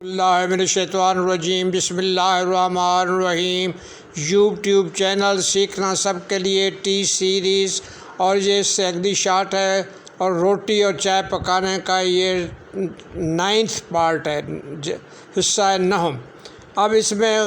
اللہ من الشیطان الرجیم بسم اللہ الرحمن الرحیم۔ یوٹیوب چینل سیکھنا سب کے لیے ٹی سیریز، اور یہ اس سے اگلی شارٹ ہے، اور روٹی اور چائے پکانے کا یہ 9واں پارٹ ہے، حصہ 9۔ اب اس میں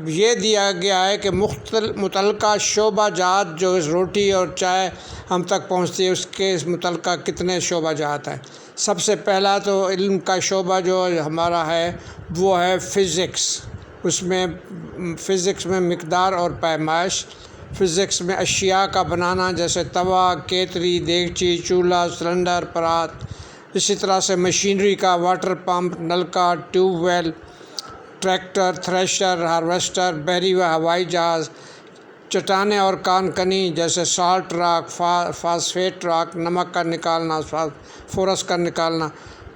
یہ دیا گیا ہے کہ متعلقہ شعبہ جات جو اس روٹی اور چائے ہم تک پہنچتی ہے اس کے متعلقہ کتنے شعبہ جات ہیں۔ سب سے پہلا تو علم کا شعبہ جو ہمارا ہے وہ ہے فزکس۔ اس میں فزکس میں مقدار اور پیمائش، فزکس میں اشیاء کا بنانا جیسے توا، کیتلی، دیگچی، چولہا، سلنڈر، پرات۔ اسی طرح سے مشینری کا واٹر پمپ، نلکا، tube well, tractor, thresher, harvester, بحری و ہوائی جہاز، چٹانیں اور کان کنی جیسے سالٹ راک، فاسفیٹ راک، نمک کا نکالنا، فورس کا نکالنا۔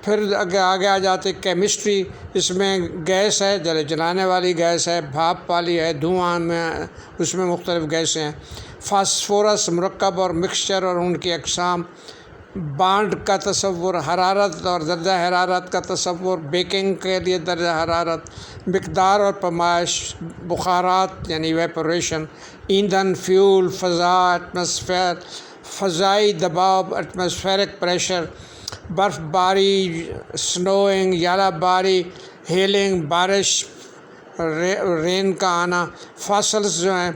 پھر آگے آ جاتی کیمسٹری، اس میں گیس ہے، جلانے والی گیس ہے، بھاپ والی ہے، دھواں میں اس میں مختلف گیسیں ہیں، فاسفورس، مرکب اور مکسچر اور ان کی اقسام، بانڈ کا تصور، حرارت اور درجہ حرارت کا تصور، بیکنگ کے لیے درجہ حرارت، مقدار اور پیمائش، بخارات یعنی ایویپوریشن، ایندھن، فیول، فضا، ایٹماسفیئر، فضائی دباؤ، ایٹماسفیرک پریشر، برف باری، سنوئنگ، یالہ باری، ہیلنگ، بارش، رین کا آنا، فاسلز جو ہیں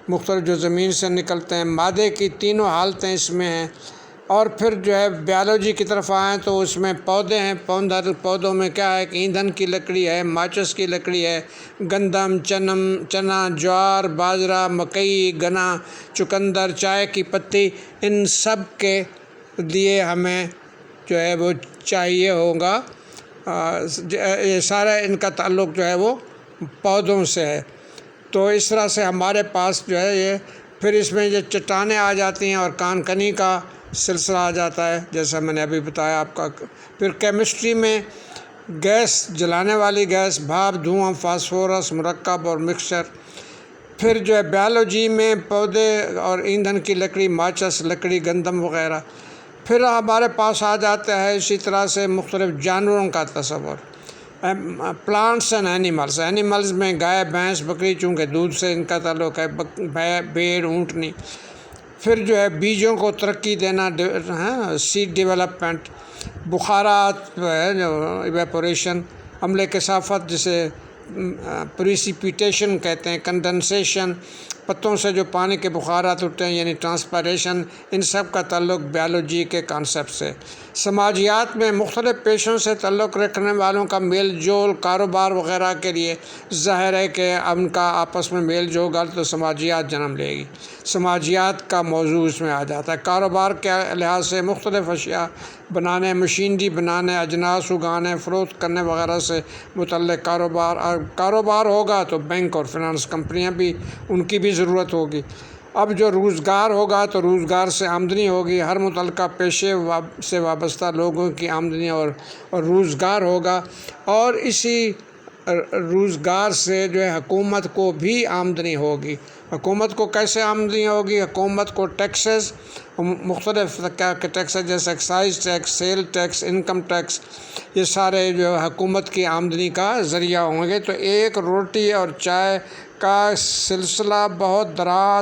مختلف جو زمین سے نکلتے ہیں، مادے کی تینوں حالتیں اس میں ہیں۔ اور پھر جو ہے بیالوجی کی طرف آئیں تو اس میں پودے ہیں، پودوں میں کیا ہے کہ ایندھن کی لکڑی ہے، ماچس کی لکڑی ہے، گندم، چنا، جوار، باجرہ، مکئی، گنا، چقندر، چائے کی پتی، ان سب کے لیے ہمیں جو ہے وہ چاہیے ہوگا۔ یہ سارا ان کا تعلق جو ہے وہ پودوں سے ہے۔ تو اس طرح سے ہمارے پاس جو ہے یہ پھر اس میں یہ چٹانیں آ جاتی ہیں اور کان کنی کا سلسلہ آ جاتا ہے جیسا میں نے ابھی بتایا آپ کا۔ پھر کیمسٹری میں گیس، جلانے والی گیس، بھاپ، دھواں، فاسفورس، مرکب اور مکسچر۔ پھر جو ہے بیالوجی میں پودے اور ایندھن کی لکڑی، ماچس، لکڑی، گندم وغیرہ۔ پھر ہمارے پاس آ جاتا ہے اسی طرح سے مختلف جانوروں کا تصور، پلانٹس اینڈ اینیملز میں گائے، بھینس، بکری، چونکہ دودھ سے ان کا تعلق ہے، بھیڑ، اونٹنی۔ پھر جو ہے بیجوں کو ترقی دینا، سیڈ ڈیولپمنٹ، بخارات جو ہے ایویپوریشن، عملے کثافت جسے پریسیپیٹیشن کہتے ہیں، کنڈنسیشن، پتوں سے جو پانی کے بخارات اٹھتے ہیں یعنی ٹرانسپائریشن، ان سب کا تعلق بیالوجی کے کانسیپٹ سے۔ سماجیات میں مختلف پیشوں سے تعلق رکھنے والوں کا میل جول، کاروبار وغیرہ کے لیے ظاہر ہے کہ ان کا آپس میں میل جول ہوگا تو سماجیات جنم لے گی، سماجیات کا موضوع اس میں آ جاتا ہے۔ کاروبار کے لحاظ سے مختلف اشیاء بنانے، مشینری بنانے، اجناس اگانے، فروخت کرنے وغیرہ سے متعلق کاروبار ہوگا تو بینک اور فنانس کمپنیاں بھی، ان کی بھی ضرورت ہوگی۔ اب جو روزگار ہوگا تو روزگار سے آمدنی ہوگی، ہر متعلقہ پیشے سے وابستہ لوگوں کی آمدنی اور روزگار ہوگا، اور اسی روزگار سے جو ہے حکومت کو بھی آمدنی ہوگی۔ حکومت کو کیسے آمدنی ہوگی؟ حکومت کو ٹیکسز، مختلف ٹیکسز جیسے excise tax, sale tax, income tax, یہ سارے جو حکومت کی آمدنی کا ذریعہ ہوں گے۔ تو ایک روٹی اور چائے کا سلسلہ بہت دراز